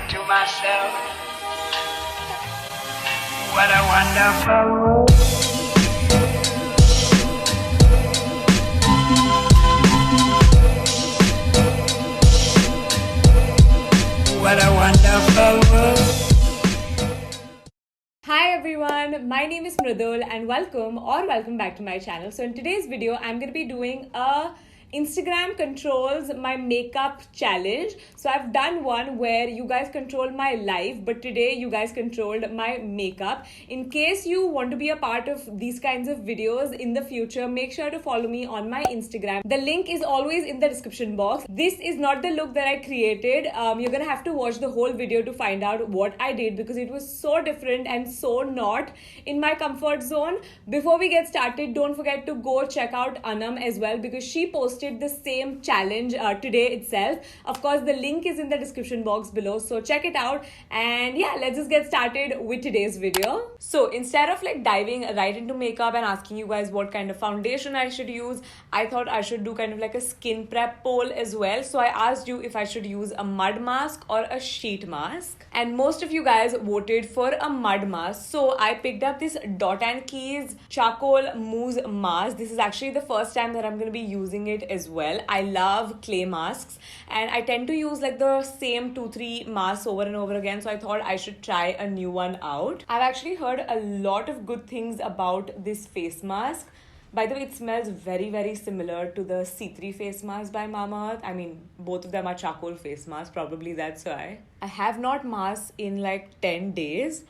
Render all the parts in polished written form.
to myself, what a wonderful world. What a wonderful world. Hi everyone, my name is Mridul and welcome back to my channel. So in today's video, I'm going to be doing a Instagram controls my makeup challenge. So I've done one where you guys control my life, but today you guys controlled my makeup. In case you want to be a part of these kinds of videos in the future, make sure to follow me on my Instagram. The link is always in the description box. This is not the look that I created. You're gonna have to watch the whole video to find out what I did because it was so different and so not in my comfort zone. Before we get started, don't forget to go check out Anam as well because she posted the same challenge today itself. Of course, the link is in the description box below, so check it out. And yeah, let's just get started with today's video. So instead of like diving right into makeup and asking you guys what kind of foundation I should use, I thought I should do kind of like a skin prep poll as well. So I asked you if I should use a mud mask or a sheet mask, and most of you guys voted for a mud mask. So I picked up this Dot & Key's charcoal mousse mask. This is actually the first time that I'm going to be using it as well. I love clay masks and I tend to use like the same 2-3 masks over and over again, so I thought I should try a new one out. I've actually heard a lot of good things about this face mask. By the way, it smells very similar to the C3 face mask by Mamaearth. I mean, both of them are charcoal face masks, probably that's why. I have not masked in like 10 days,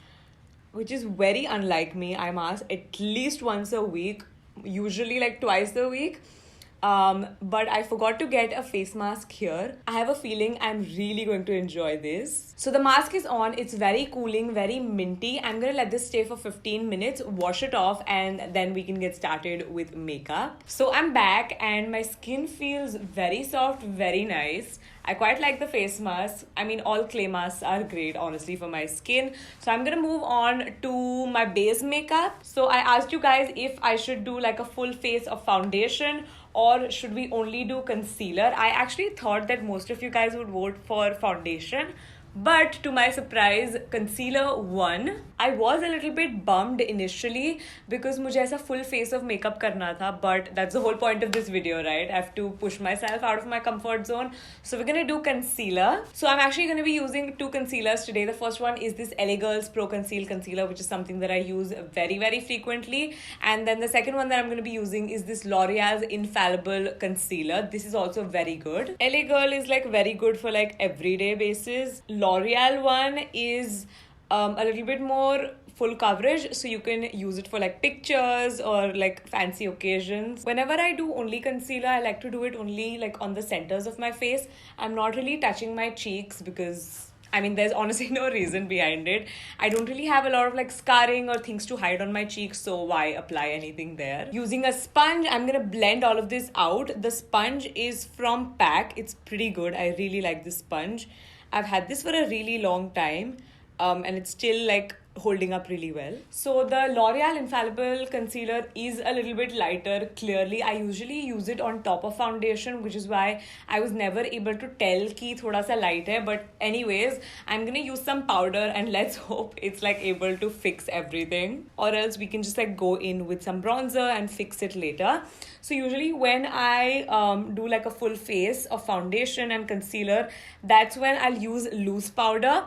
which is very unlike me. I mask at least once a week, usually like twice a week. But I forgot to get a face mask here. I have a feeling I'm really going to enjoy this. So the mask is on. It's very cooling, very minty. I'm going to let this stay for 15 minutes, wash it off, and then we can get started with makeup. So I'm back and my skin feels very soft, very nice. I quite like the face mask. I mean, all clay masks are great, honestly, for my skin. So I'm gonna move on to my base makeup. So I asked you guys if I should do like a full face of foundation or should we only do concealer. I actually thought that most of you guys would vote for foundation, but to my surprise, concealer won. I was a little bit bummed initially because मुझे ऐसा full face of makeup करना था, but that's the whole point of this video, right? I have to push myself out of my comfort zone. So we're gonna do concealer. So I'm actually gonna be using 2 concealers today. The first one is this LA Girls Pro Conceal Concealer, which is something that I use very frequently. And then the second one that I'm gonna be using is this L'Oreal's Infallible Concealer. This is also very good. LA Girl is like very good for like everyday basis. L'Oreal one is a little bit more full coverage, so you can use it for like pictures or like fancy occasions. Whenever I do only concealer, I like to do it only like on the centers of my face. I'm not really touching my cheeks because I mean, there's honestly no reason behind it. I don't really have a lot of like scarring or things to hide on my cheeks, so why apply anything there? Using a sponge, I'm gonna blend all of this out. The sponge is from PAC. It's pretty good. I really like this sponge. I've had this for a really long time, and it's still like holding up really well. So the L'Oreal Infallible Concealer is a little bit lighter, clearly. I usually use it on top of foundation, which is why I was never able to tell ki thoda sa light hai. But anyways, I'm gonna use some powder and let's hope it's like able to fix everything. Or else we can just like go in with some bronzer and fix it later. So usually when I do like a full face of foundation and concealer, that's when I'll use loose powder,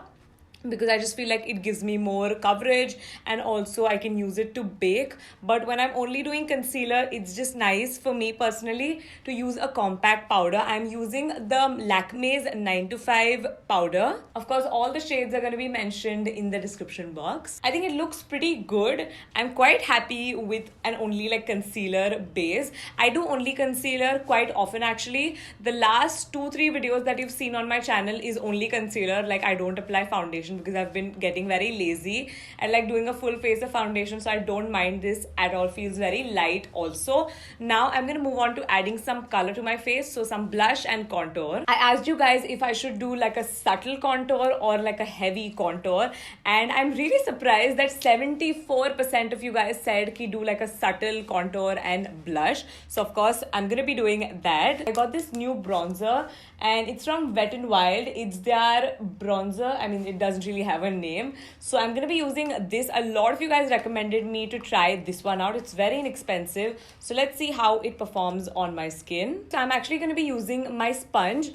because I just feel like it gives me more coverage and also I can use it to bake. But when I'm only doing concealer, it's just nice for me personally to use a compact powder. I'm using the Lakme's 9 to 5 powder. Of course, all the shades are going to be mentioned in the description box. I think it looks pretty good. I'm quite happy with an only like concealer base. I do only concealer quite often actually. The last 2-3 videos that you've seen on my channel is only concealer. Like I don't apply foundation because I've been getting very lazy and like doing a full face of foundation, so I don't mind this at all. Feels very light also. Now I'm gonna move on to adding some color to my face, so some blush and contour. I asked you guys if I should do like a subtle contour or like a heavy contour, and I'm really surprised that 74% of you guys said ki do like a subtle contour and blush. So of course I'm gonna be doing that. I got this new bronzer and it's from Wet n Wild. It's their bronzer. I mean, it doesn't really have a name. So I'm gonna be using this. A lot of you guys recommended me to try this one out. It's very inexpensive. So let's see how it performs on my skin. So I'm actually gonna be using my sponge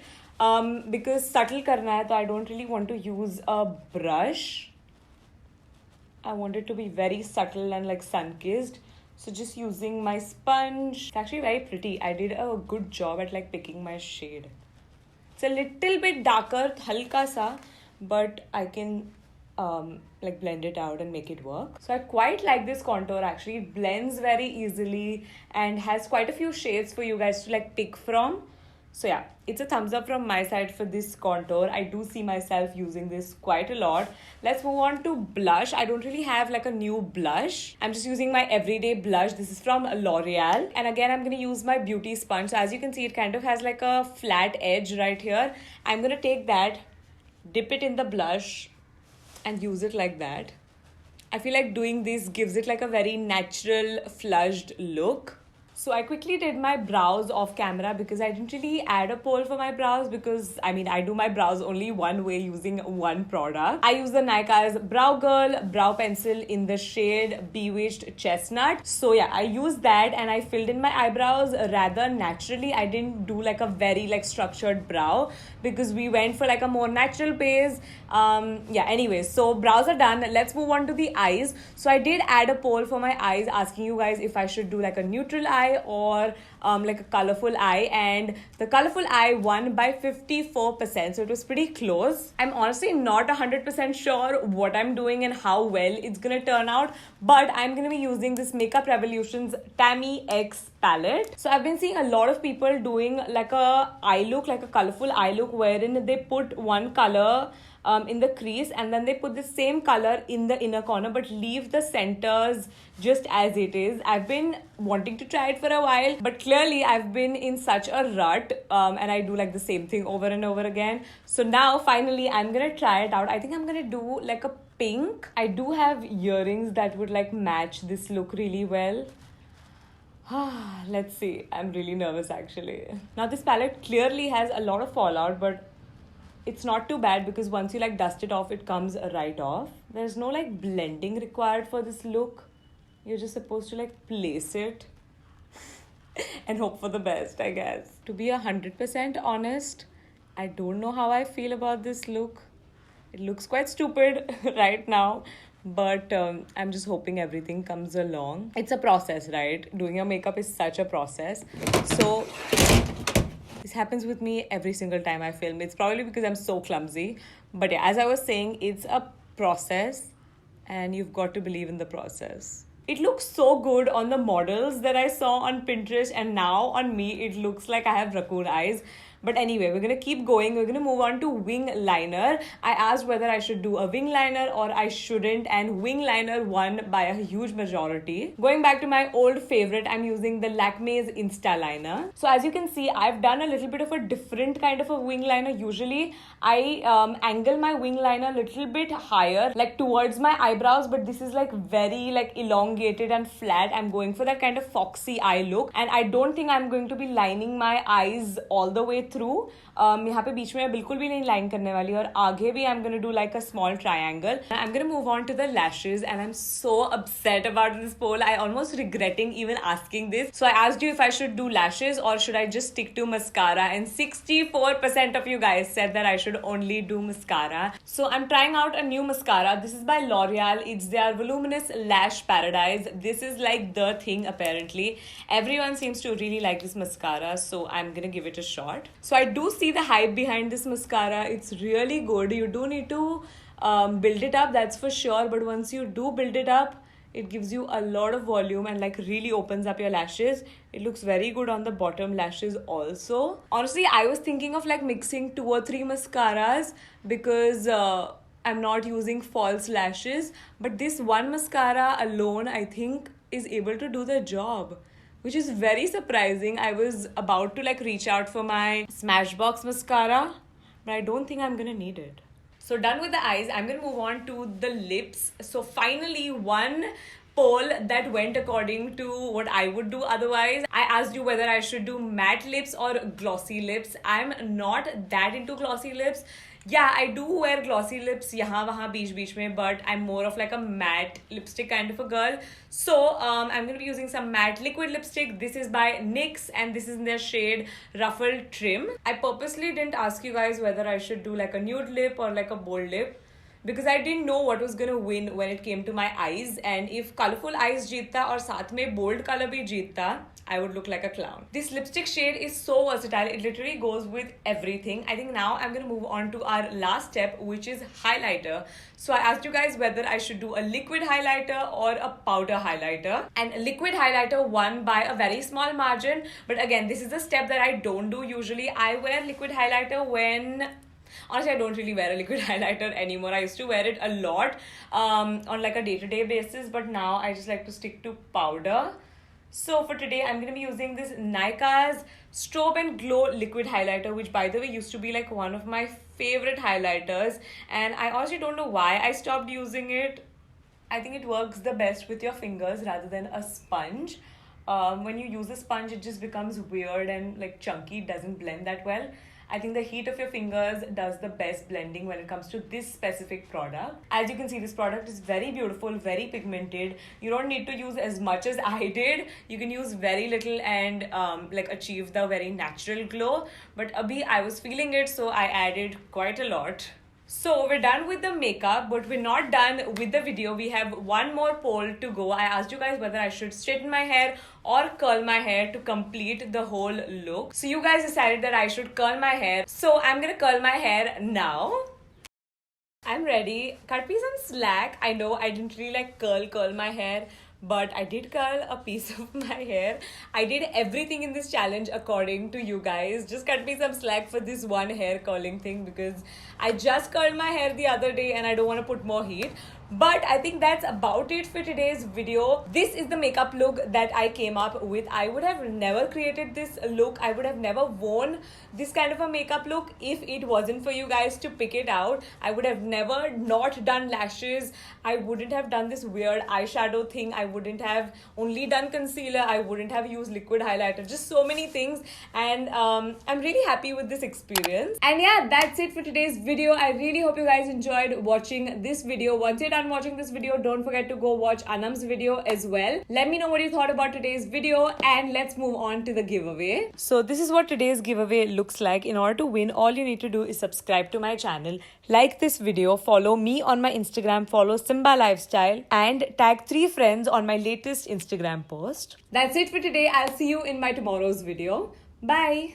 because subtle karna hai, so I don't really want to use a brush. I want it to be very subtle and like sun-kissed. So just using my sponge. It's actually very pretty. I did a good job at like picking my shade. It's a little bit darker, halka sa, but I can like blend it out and make it work. So I quite like this contour actually. It blends very easily and has quite a few shades for you guys to like pick from. So yeah, it's a thumbs up from my side for this contour. I do see myself using this quite a lot. Let's move on to blush. I don't really have like a new blush. I'm just using my everyday blush. This is from L'Oreal. And again, I'm going to use my beauty sponge. So as you can see, it kind of has like a flat edge right here. I'm going to take that, dip it in the blush and use it like that. I feel like doing this gives it like a very natural flushed look. So I quickly did my brows off camera because I didn't really add a pole for my brows because I mean I do my brows only one way using one product. I use the Nykaa's Brow Girl brow pencil in the shade Bewitched Chestnut. So yeah, I used that and I filled in my eyebrows rather naturally. I didn't do like a very like structured brow because we went for like a more natural pace. Yeah, anyways, so brows are done. Let's move on to the eyes. So I did add a poll for my eyes asking you guys if I should do like a neutral eye or like a colorful eye, and the colorful eye won by 54%, so it was pretty close. I'm honestly not 100% sure what I'm doing and how well it's gonna turn out, but I'm gonna be using this Makeup Revolution's Tammy X palette. So I've been seeing a lot of people doing like a eye look, like a colorful eye look, wherein they put one color in the crease and then they put the same color in the inner corner but leave the centers just as it is. I've been wanting to try it for a while, but clearly I've been in such a rut and I do like the same thing over and over again. So now finally I'm gonna try it out. I think I'm gonna do like a pink. I do have earrings that would like match this look really well. Let's see. I'm really nervous actually. Now this palette clearly has a lot of fallout, but it's not too bad because once you like dust it off, it comes right off. There's no like blending required for this look. You're just supposed to like place it and hope for the best, I guess. To be 100% honest, I don't know how I feel about this look. It looks quite stupid right now, but I'm just hoping everything comes along. It's a process, right? Doing your makeup is such a process. So this happens with me every single time I film. It's probably because I'm so clumsy. But yeah, as I was saying, it's a process and you've got to believe in the process. It looks so good on the models that I saw on Pinterest, and now on me, it looks like I have raccoon eyes. But anyway, we're going to keep going. We're going to move on to wing liner. I asked whether I should do a wing liner or I shouldn't, and wing liner won by a huge majority. Going back to my old favorite, I'm using the Lakme's Insta liner. So as you can see, I've done a little bit of a different kind of a wing liner. Usually, I angle my wing liner a little bit higher, like towards my eyebrows, but this is like very like elongated and flat. I'm going for that kind of foxy eye look, and I don't think I'm going to be lining my eyes all the way through. यहाँ पे बीच में मैं बिल्कुल भी नहीं line करने वाली, और आगे भी I'm gonna do like a small triangle. I'm gonna move on to the lashes, and I'm so upset about this poll. I almost regretting even asking this. So I asked you if I should do lashes or should I just stick to mascara, and 64% of you guys said that I should only do mascara. So I'm trying out a new mascara. This is by L'Oreal. It's their Voluminous Lash Paradise. This is like the thing apparently. Everyone seems to really like this mascara, so I'm gonna give it a shot. So I do see the hype behind this mascara. It's really good. You do need to build it up, that's for sure, but once you do build it up, it gives you a lot of volume and like really opens up your lashes. It looks very good on the bottom lashes also. Honestly, I was thinking of like mixing 2 or 3 mascaras because I'm not using false lashes, but this one mascara alone I think is able to do the job, which is very surprising. I was about to like reach out for my Smashbox mascara, but I don't think I'm gonna need it. So done with the eyes, I'm gonna move on to the lips. So finally, one poll that went according to what I would do otherwise. I asked you whether I should do matte lips or glossy lips. I'm not that into glossy lips. Yeah, I do wear glossy lips yahan wahan beech beech mein, but I'm more of like a matte lipstick kind of a girl. So I'm gonna be using some matte liquid lipstick. This is by NYX and this is in their shade Ruffled Trim. I purposely didn't ask you guys whether I should do like a nude lip or like a bold lip, because I didn't know what was gonna win when it came to my eyes, and if colorful eyes jeetta और साथ में bold color भी jeetta, I would look like a clown. This lipstick shade is so versatile. It literally goes with everything. I think now I'm gonna move on to our last step, which is highlighter. So I asked you guys whether I should do a liquid highlighter or a powder highlighter, and liquid highlighter won by a very small margin. But again, this is a step that I don't do usually. I wear liquid highlighter when honestly I don't really wear a liquid highlighter anymore. I used to wear it a lot on like a day-to-day basis, but now I just like to stick to powder. So for today I'm going to be using this Nykaa's Strobe and Glow liquid highlighter, which by the way used to be like one of my favorite highlighters, and I honestly don't know why I stopped using it. I think it works the best with your fingers rather than a sponge. When you use a sponge, it just becomes weird and like chunky, it doesn't blend that well. I think the heat of your fingers does the best blending when it comes to this specific product. As you can see, this product is very beautiful, very pigmented. You don't need to use as much as I did. You can use very little and like achieve the very natural glow. But abhi I was feeling it, so I added quite a lot. So we're done with the makeup, but we're not done with the video. We have one more poll to go. I asked you guys whether I should straighten my hair or curl my hair to complete the whole look. So you guys decided that I should curl my hair. So I'm gonna curl my hair now. I'm ready. Cut me some slack. I know I didn't really like curl my hair, but I did curl a piece of my hair. I did everything in this challenge according to you guys. Just cut me some slack for this one hair curling thing, because I just curled my hair the other day and I don't want to put more heat. But I think that's about it for today's video. This is the makeup look that I came up with. I would have never created this look. I would have never worn this kind of a makeup look if it wasn't for you guys to pick it out. I would have never not done lashes. I wouldn't have done this weird eyeshadow thing. I wouldn't have only done concealer. I wouldn't have used liquid highlighter. Just so many things. And I'm really happy with this experience. And yeah, that's it for today's video. I really hope you guys enjoyed watching this video. Once you're done watching this video, don't forget to go watch Anam's video as well. Let me know what you thought about today's video, and let's move on to the giveaway. So this is what today's giveaway looks like. In order to win, all you need to do is subscribe to my channel, like this video, follow me on my Instagram, follow Simba Lifestyle, and tag 3 friends on my latest Instagram post. That's it for today. I'll see you in my tomorrow's video. Bye.